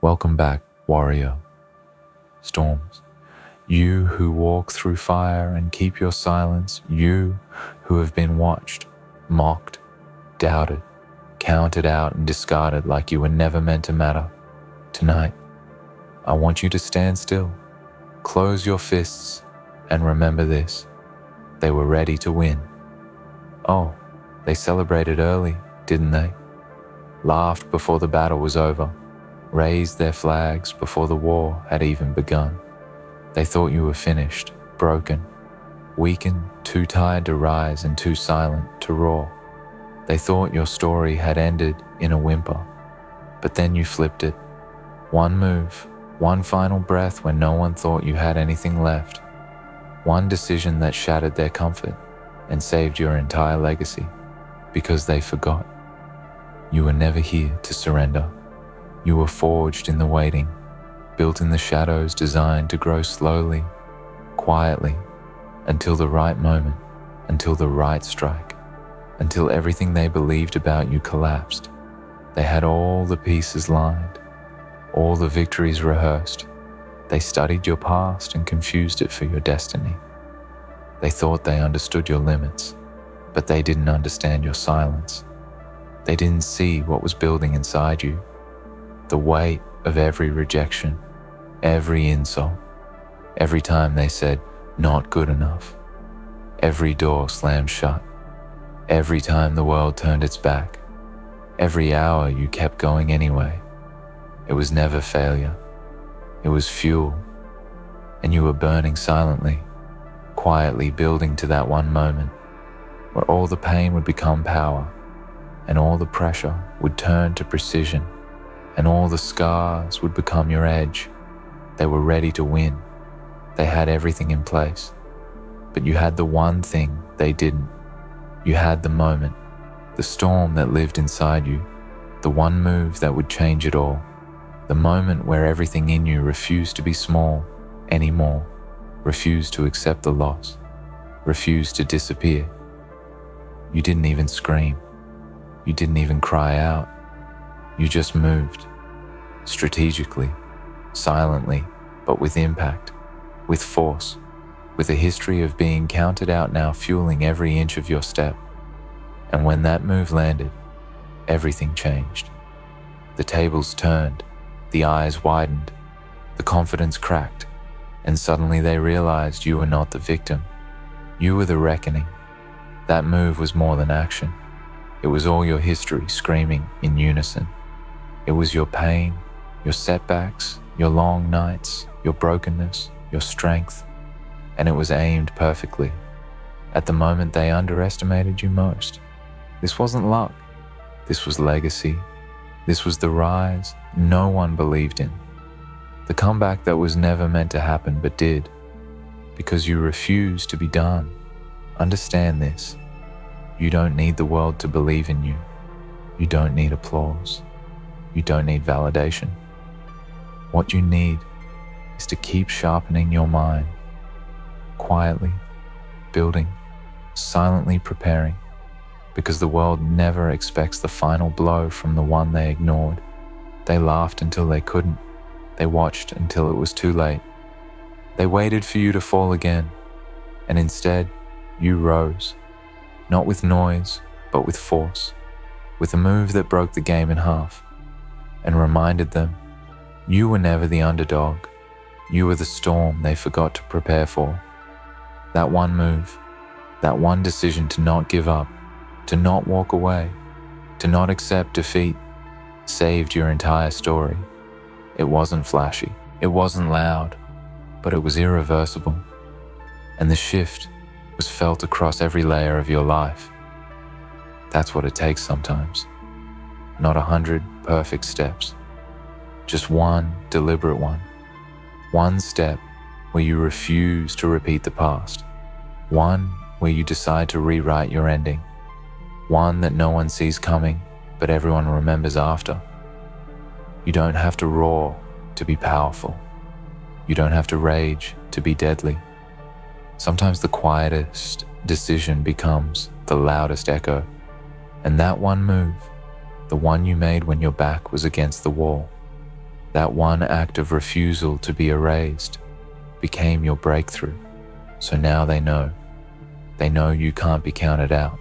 Welcome back, warrior. Storms. You who walk through fire and keep your silence, you who have been watched, mocked, doubted, counted out and discarded like you were never meant to matter. Tonight, I want you to stand still, close your fists, and remember this. They were ready to win. Oh, they celebrated early, didn't they? Laughed before the battle was over, raised their flags before the war had even begun. They thought you were finished, broken, weakened, too tired to rise and too silent to roar. They thought your story had ended in a whimper, but then you flipped it. One move, one final breath when no one thought you had anything left. One decision that shattered their comfort and saved your entire legacy because they forgot. You were never here to surrender. You were forged in the waiting, built in the shadows, designed to grow slowly, quietly, until the right moment, until the right strike, until everything they believed about you collapsed. They had all the pieces lined, all the victories rehearsed. They studied your past and confused it for your destiny. They thought they understood your limits, but they didn't understand your silence. They didn't see what was building inside you. The weight of every rejection, every insult, every time they said, not good enough. Every door slammed shut. Every time the world turned its back. Every hour you kept going anyway. It was never failure. It was fuel. And you were burning silently, quietly building to that one moment where all the pain would become power and all the pressure would turn to precision and all the scars would become your edge. They were ready to win. They had everything in place. But you had the one thing they didn't. You had the moment, the storm that lived inside you, the one move that would change it all, the moment where everything in you refused to be small anymore, refused to accept the loss, refused to disappear. You didn't even scream. You didn't even cry out. You just moved, strategically, silently, but with impact, with force, with a history of being counted out now fueling every inch of your step. And when that move landed, everything changed. The tables turned, the eyes widened, the confidence cracked, and suddenly they realized you were not the victim. You were the reckoning. That move was more than action. It was all your history screaming in unison. It was your pain, your setbacks, your long nights, your brokenness, your strength, and it was aimed perfectly at the moment they underestimated you most. This wasn't luck. This was legacy. This was the rise no one believed in. The comeback that was never meant to happen but did, because you refused to be done. Understand this. You don't need the world to believe in you. You don't need applause. You don't need validation. What you need is to keep sharpening your mind, quietly, building, silently preparing, because the world never expects the final blow from the one they ignored. They laughed until they couldn't. They watched until it was too late. They waited for you to fall again, and instead, you rose. Not with noise, but with force, with a move that broke the game in half, and reminded them, you were never the underdog. You were the storm they forgot to prepare for. That one move, that one decision to not give up, to not walk away, to not accept defeat, saved your entire story. It wasn't flashy, it wasn't loud, but it was irreversible. And the shift was felt across every layer of your life. That's what it takes sometimes. Not 100 perfect steps, just one deliberate one. One step where you refuse to repeat the past. One where you decide to rewrite your ending. One that no one sees coming, but everyone remembers after. You don't have to roar to be powerful. You don't have to rage to be deadly. Sometimes the quietest decision becomes the loudest echo. And that one move, the one you made when your back was against the wall, That one act of refusal to be erased became your breakthrough. So now they know. They know you can't be counted out.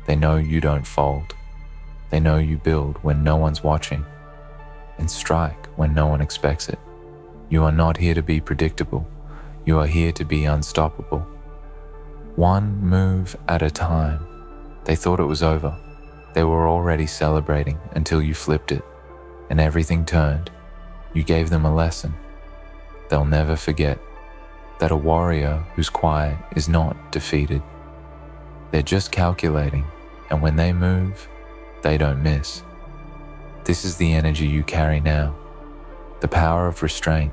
They know you don't fold. They know you build when no one's watching and strike when no one expects it. You are not here to be predictable. You are here to be unstoppable. One move at a time. They thought it was over. They were already celebrating until you flipped it and everything turned. You gave them a lesson. They'll never forget that a warrior who's quiet is not defeated. They're just calculating, and when they move, they don't miss. This is the energy you carry now. The power of restraint,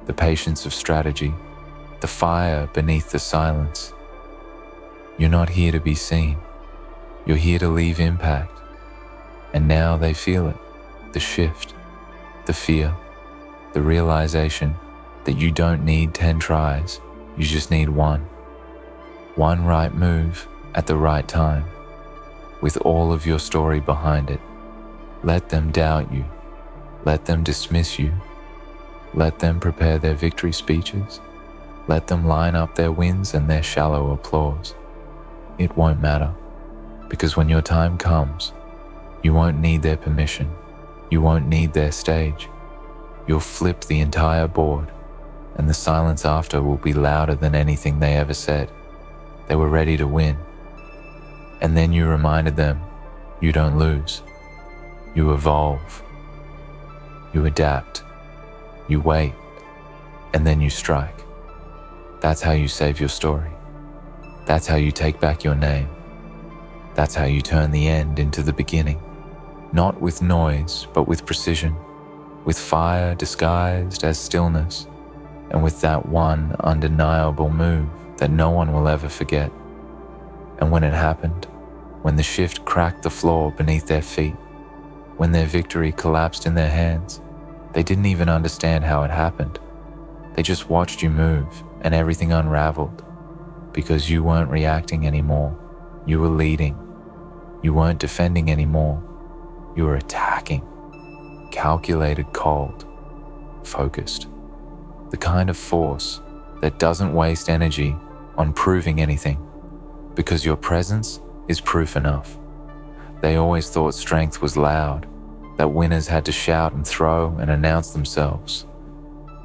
the patience of strategy, the fire beneath the silence. You're not here to be seen. You're here to leave impact. And now they feel it, the shift, the fear, the realization that you don't need 10 tries, you just need one. One right move at the right time, with all of your story behind it. Let them doubt you. Let them dismiss you. Let them prepare their victory speeches. Let them line up their wins and their shallow applause. It won't matter, because when your time comes, you won't need their permission. You won't need their stage. You'll flip the entire board, and the silence after will be louder than anything they ever said. They were ready to win. And then you reminded them, you don't lose. You evolve. You adapt. You wait. And then you strike. That's how you save your story. That's how you take back your name. That's how you turn the end into the beginning. Not with noise, but with precision. With fire disguised as stillness. And with that one undeniable move that no one will ever forget. And when it happened, when the shift cracked the floor beneath their feet, when their victory collapsed in their hands, they didn't even understand how it happened. They just watched you move and everything unraveled because you weren't reacting anymore. You were leading. You weren't defending anymore. You were attacking. Calculated, cold, focused. The kind of force that doesn't waste energy on proving anything, because your presence is proof enough. They always thought strength was loud, that winners had to shout and throw and announce themselves.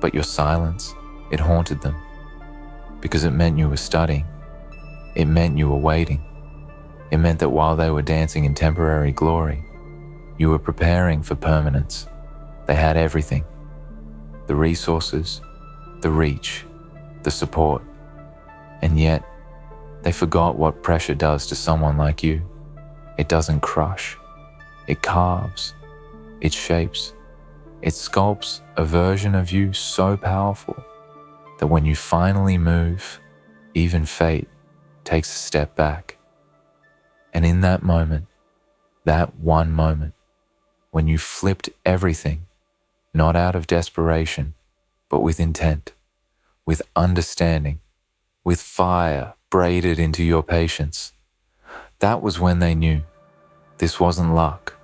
But your silence, it haunted them, because it meant you were studying. It meant you were waiting. It meant that while they were dancing in temporary glory, you were preparing for permanence. They had everything. The resources, the reach, the support. And yet, they forgot what pressure does to someone like you. It doesn't crush. It carves. It shapes. It sculpts a version of you so powerful that when you finally move, even fate takes a step back. And in that moment, that one moment, when you flipped everything, not out of desperation, but with intent, with understanding, with fire braided into your patience, that was when they knew this wasn't luck,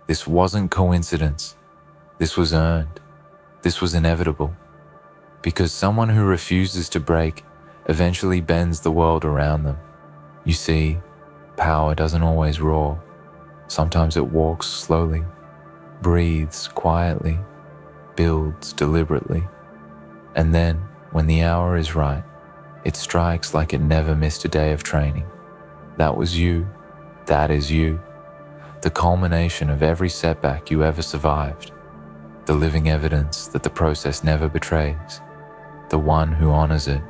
this wasn't coincidence, this was earned, this was inevitable, because someone who refuses to break eventually bends the world around them. You see, power doesn't always roar. Sometimes it walks slowly, breathes quietly, builds deliberately, and then, when the hour is right, it strikes like it never missed a day of training. That was you. That is you. The culmination of every setback you ever survived. The living evidence that the process never betrays. The one who honors it.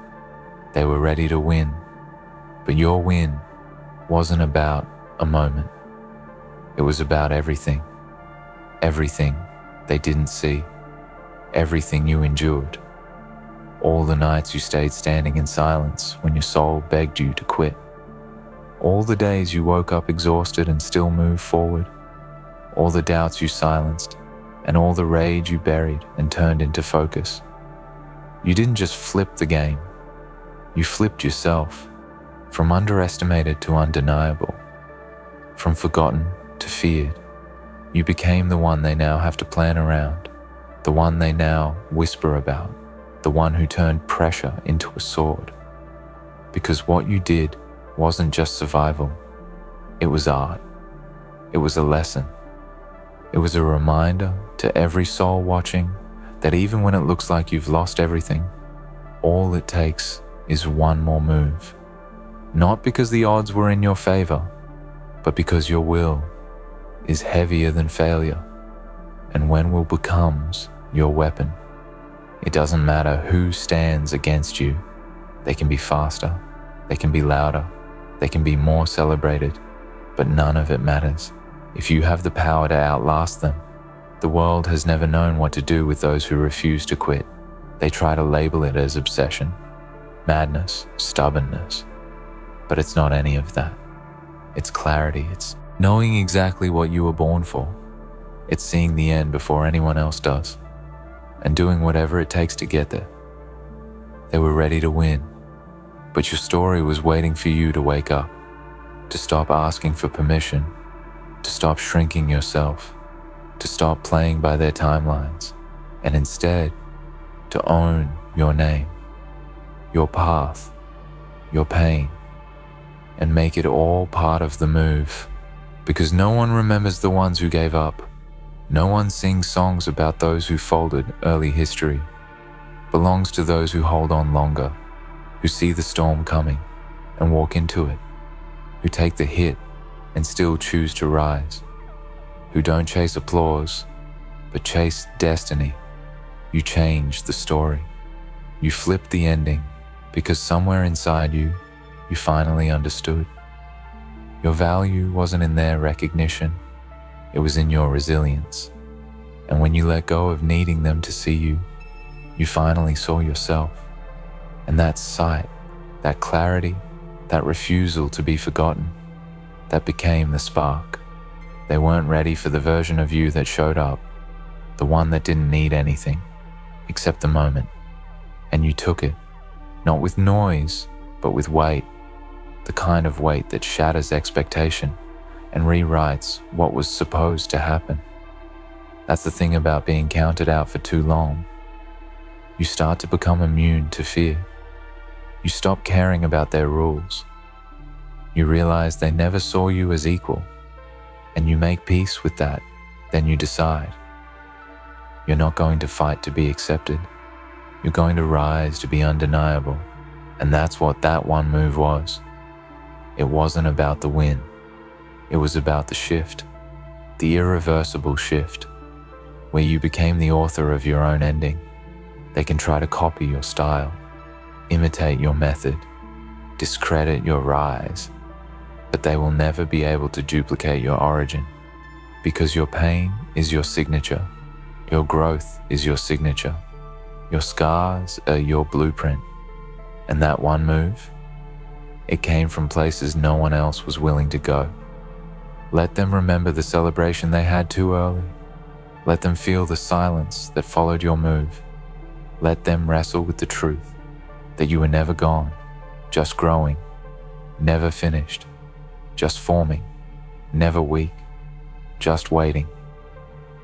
They were ready to win. But your win wasn't about a moment. It was about everything. Everything they didn't see. Everything you endured. All the nights you stayed standing in silence when your soul begged you to quit. All the days you woke up exhausted and still moved forward. All the doubts you silenced, and all the rage you buried and turned into focus. You didn't just flip the game. You flipped yourself, from underestimated to undeniable, from forgotten to feared. You became the one they now have to plan around, the one they now whisper about, the one who turned pressure into a sword. Because what you did wasn't just survival, it was art. It was a lesson. It was a reminder to every soul watching that even when it looks like you've lost everything, all it takes is one more move. Not because the odds were in your favor, but because your will is heavier than failure, and when will becomes your weapon. It doesn't matter who stands against you. They can be faster, they can be louder, they can be more celebrated, but none of it matters. If you have the power to outlast them, the world has never known what to do with those who refuse to quit. They try to label it as obsession, madness, stubbornness, but it's not any of that. It's clarity, it's knowing exactly what you were born for. It's seeing the end before anyone else does, and doing whatever it takes to get there. They were ready to win, but your story was waiting for you to wake up, to stop asking for permission, to stop shrinking yourself, to stop playing by their timelines, and instead to own your name, your path, your pain, and make it all part of the move. Because no one remembers the ones who gave up. No one sings songs about those who folded. Early history belongs to those who hold on longer, who see the storm coming and walk into it, who take the hit and still choose to rise, who don't chase applause, but chase destiny. You change the story. You flip the ending because somewhere inside you, you finally understood. Your value wasn't in their recognition, it was in your resilience. And when you let go of needing them to see you, you finally saw yourself. And that sight, that clarity, that refusal to be forgotten, that became the spark. They weren't ready for the version of you that showed up, the one that didn't need anything except the moment. And you took it, not with noise, but with weight, the kind of weight that shatters expectation and rewrites what was supposed to happen. That's the thing about being counted out for too long. You start to become immune to fear. You stop caring about their rules. You realize they never saw you as equal, and you make peace with that. Then you decide. You're not going to fight to be accepted. You're going to rise to be undeniable. And that's what that one move was. It wasn't about the win. It was about the shift, the irreversible shift, where you became the author of your own ending. They can try to copy your style, imitate your method, discredit your rise, but they will never be able to duplicate your origin, because your pain is your signature, your growth is your signature, your scars are your blueprint. And that one move, it came from places no one else was willing to go. Let them remember the celebration they had too early. Let them feel the silence that followed your move. Let them wrestle with the truth that you were never gone, just growing, never finished, just forming, never weak, just waiting.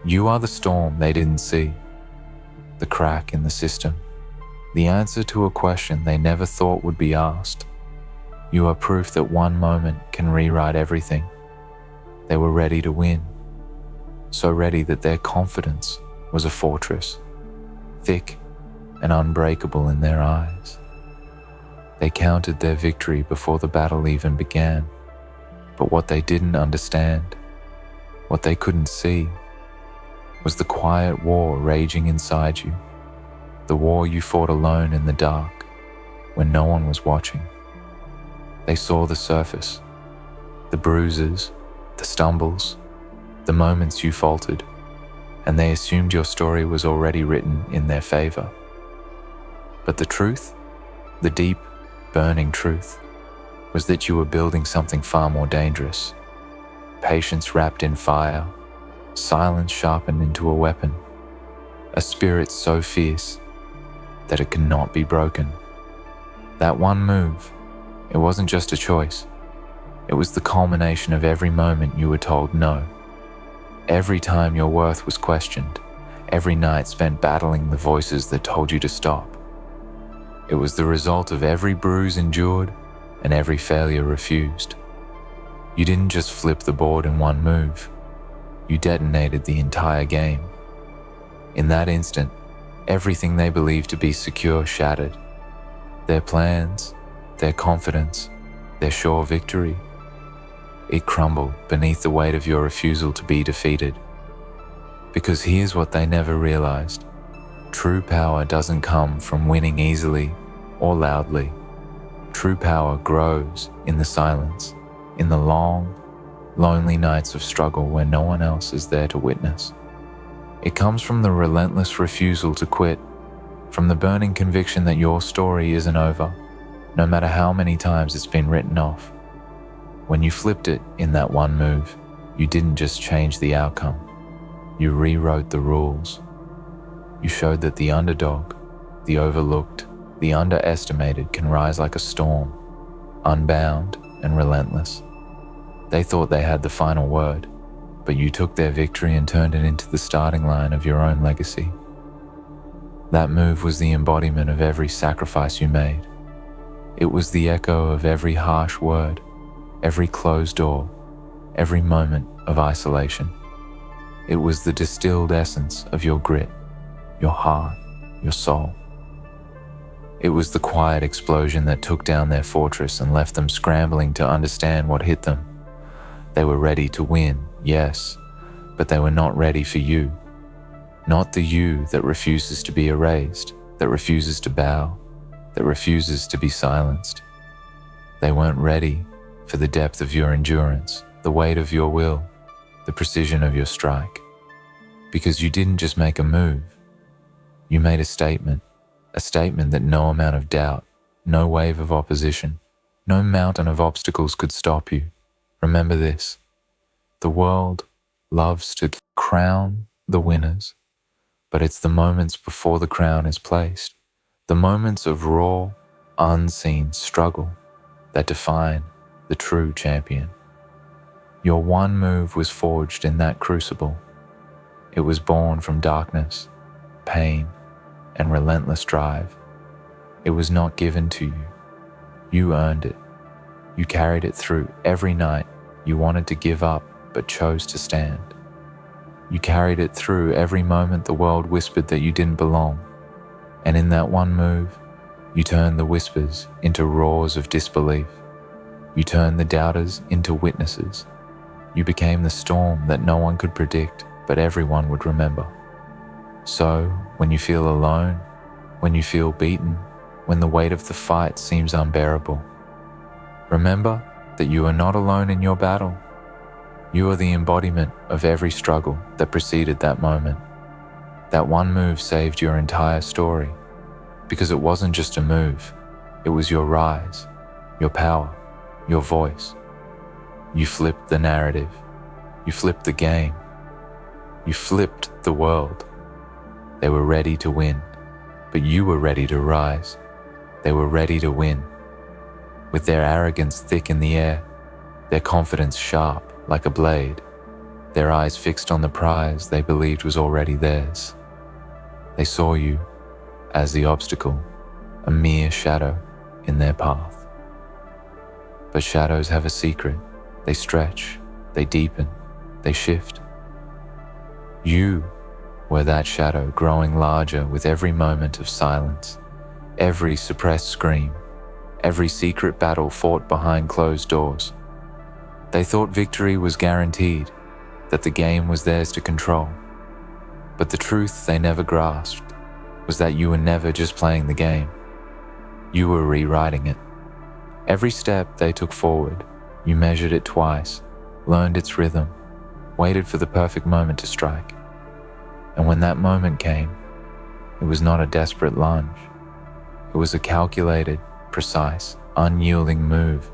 You are the storm they didn't see, the crack in the system, the answer to a question they never thought would be asked. You are proof that one moment can rewrite everything. They were ready to win, so ready that their confidence was a fortress, thick and unbreakable in their eyes. They counted their victory before the battle even began, but what they didn't understand, what they couldn't see, was the quiet war raging inside you, the war you fought alone in the dark when no one was watching. They saw the surface, the bruises, the stumbles, the moments you faltered, and they assumed your story was already written in their favor. But the truth, the deep, burning truth, was that you were building something far more dangerous. Patience wrapped in fire, silence sharpened into a weapon, a spirit so fierce that it cannot be broken. That one move, it wasn't just a choice. It was the culmination of every moment you were told no. Every time your worth was questioned. every night spent battling the voices that told you to stop. It was the result of every bruise endured and every failure refused. You didn't just flip the board in one move, you detonated the entire game. In that instant, everything they believed to be secure shattered. Their plans, their confidence, their sure victory. It crumbled beneath the weight of your refusal to be defeated. Because here's what they never realized. True power doesn't come from winning easily or loudly. True power grows in the silence, in the long, lonely nights of struggle where no one else is there to witness. It comes from the relentless refusal to quit, from the burning conviction that your story isn't over, no matter how many times it's been written off. When you flipped it in that one move, you didn't just change the outcome, you rewrote the rules. You showed that the underdog, the overlooked, the underestimated can rise like a storm, unbound and relentless. They thought they had the final word, but you took their victory and turned it into the starting line of your own legacy. That move was the embodiment of every sacrifice you made. It was the echo of every harsh word, every closed door, every moment of isolation. It was the distilled essence of your grit, your heart, your soul. It was the quiet explosion that took down their fortress and left them scrambling to understand what hit them. They were ready to win, yes, but they were not ready for you. Not the you that refuses to be erased, that refuses to bow, that refuses to be silenced. They weren't ready for the depth of your endurance, the weight of your will, the precision of your strike. Because you didn't just make a move, you made a statement that no amount of doubt, no wave of opposition, no mountain of obstacles could stop you. Remember this, the world loves to crown the winners, but it's the moments before the crown is placed, the moments of raw, unseen struggle that define the true champion. Your one move was forged in that crucible. It was born from darkness, pain, and relentless drive. It was not given to you. You earned it. You carried it through every night you wanted to give up but chose to stand. You carried it through every moment the world whispered that you didn't belong. And in that one move, you turned the whispers into roars of disbelief. You turned the doubters into witnesses. You became the storm that no one could predict, but everyone would remember. So, when you feel alone, when you feel beaten, when the weight of the fight seems unbearable, remember that you are not alone in your battle. You are the embodiment of every struggle that preceded that moment. That one move saved your entire story, because it wasn't just a move, it was your rise, your power, your voice. You flipped the narrative, you flipped the game, you flipped the world. They were ready to win, but you were ready to rise. They were ready to win. With their arrogance thick in the air, their confidence sharp like a blade, their eyes fixed on the prize they believed was already theirs. They saw you as the obstacle, a mere shadow in their path. But shadows have a secret. They stretch, they deepen, they shift. You were that shadow growing larger with every moment of silence, every suppressed scream, every secret battle fought behind closed doors. They thought victory was guaranteed, that the game was theirs to control. But the truth they never grasped was that you were never just playing the game. You were rewriting it. Every step they took forward, you measured it twice, learned its rhythm, waited for the perfect moment to strike. And when that moment came, it was not a desperate lunge. It was a calculated, precise, unyielding move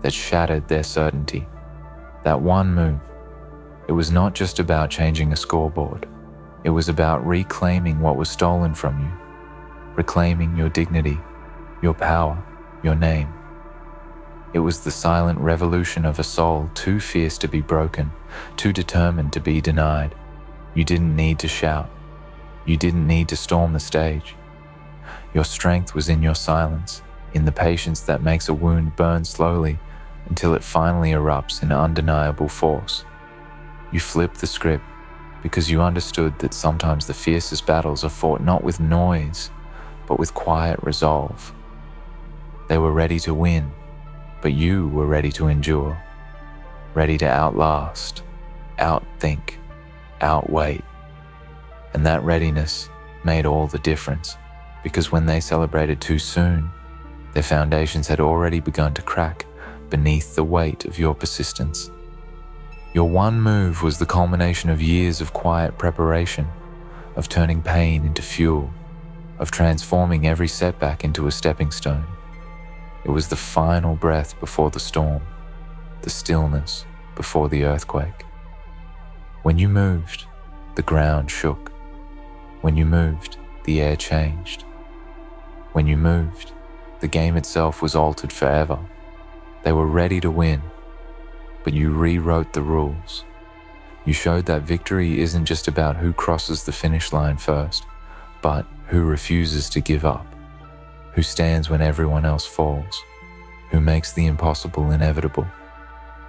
that shattered their certainty. That one move, it was not just about changing a scoreboard. It was about reclaiming what was stolen from you, reclaiming your dignity, your power, your name. It was the silent revolution of a soul too fierce to be broken, too determined to be denied. You didn't need to shout. You didn't need to storm the stage. Your strength was in your silence, in the patience that makes a wound burn slowly until it finally erupts in undeniable force. You flipped the script because you understood that sometimes the fiercest battles are fought not with noise, but with quiet resolve. They were ready to win, but you were ready to endure, ready to outlast, outthink, outwait. And that readiness made all the difference, because when they celebrated too soon, their foundations had already begun to crack beneath the weight of your persistence. Your one move was the culmination of years of quiet preparation, of turning pain into fuel, of transforming every setback into a stepping stone. It was the final breath before the storm, the stillness before the earthquake. When you moved, the ground shook. When you moved, the air changed. When you moved, the game itself was altered forever. They were ready to win, but you rewrote the rules. You showed that victory isn't just about who crosses the finish line first, but who refuses to give up, who stands when everyone else falls, who makes the impossible inevitable.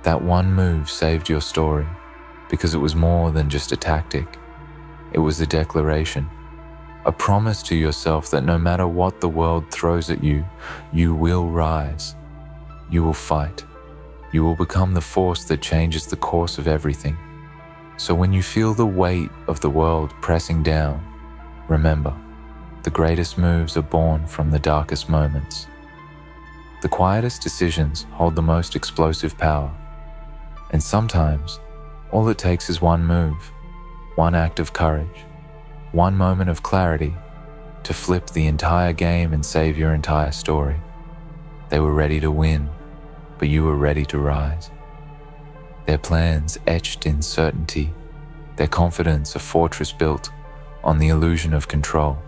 That one move saved your story because it was more than just a tactic. It was a declaration, a promise to yourself that no matter what the world throws at you, you will rise, you will fight, you will become the force that changes the course of everything. So when you feel the weight of the world pressing down, remember, the greatest moves are born from the darkest moments. The quietest decisions hold the most explosive power. And sometimes, all it takes is one move, one act of courage, one moment of clarity to flip the entire game and save your entire story. They were ready to win, but you were ready to rise. Their plans etched in certainty, their confidence a fortress built on the illusion of control.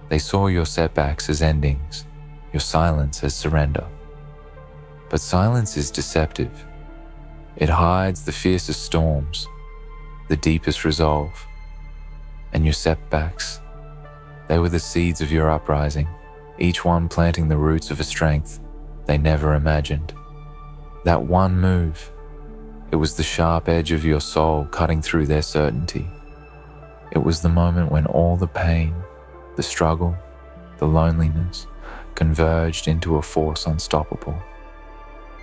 They saw your setbacks as endings, your silence as surrender. But silence is deceptive. It hides the fiercest storms, the deepest resolve. And your setbacks, they were the seeds of your uprising, each one planting the roots of a strength they never imagined. That one move, it was the sharp edge of your soul cutting through their certainty. It was the moment when all the pain, the struggle, the loneliness converged into a force unstoppable.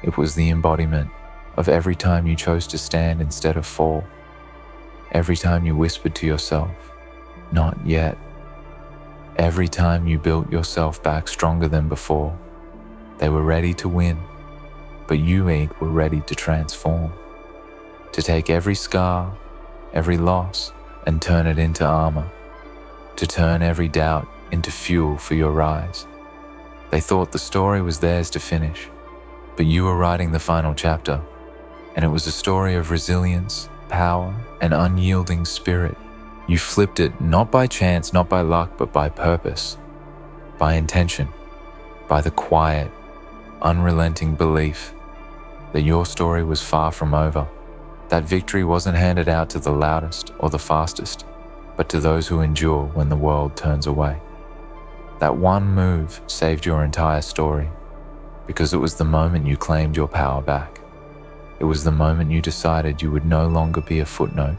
It was the embodiment of every time you chose to stand instead of fall. Every time you whispered to yourself, "Not yet." Every time you built yourself back stronger than before. They were ready to win, but you were ready to transform. To take every scar, every loss, and turn it into armor. To turn every doubt into fuel for your rise. They thought the story was theirs to finish, but you were writing the final chapter, and it was a story of resilience, power, and unyielding spirit. You flipped it not by chance, not by luck, but by purpose, by intention, by the quiet, unrelenting belief that your story was far from over, that victory wasn't handed out to the loudest or the fastest, but to those who endure when the world turns away. That one move saved your entire story, because it was the moment you claimed your power back. It was the moment you decided you would no longer be a footnote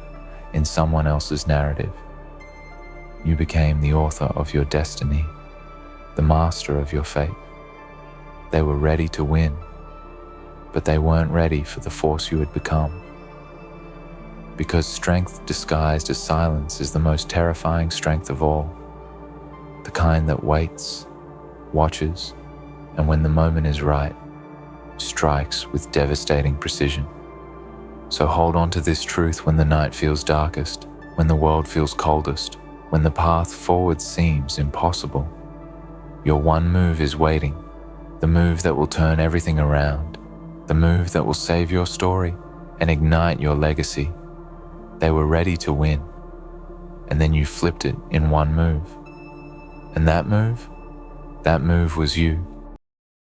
in someone else's narrative. You became the author of your destiny, the master of your fate. They were ready to win, but they weren't ready for the force you had become. Because strength disguised as silence is the most terrifying strength of all, the kind that waits, watches, and when the moment is right, strikes with devastating precision. So hold on to this truth when the night feels darkest, when the world feels coldest, when the path forward seems impossible. Your one move is waiting, the move that will turn everything around, the move that will save your story and ignite your legacy. They were ready to win, and then you flipped it in one move. And that move was you.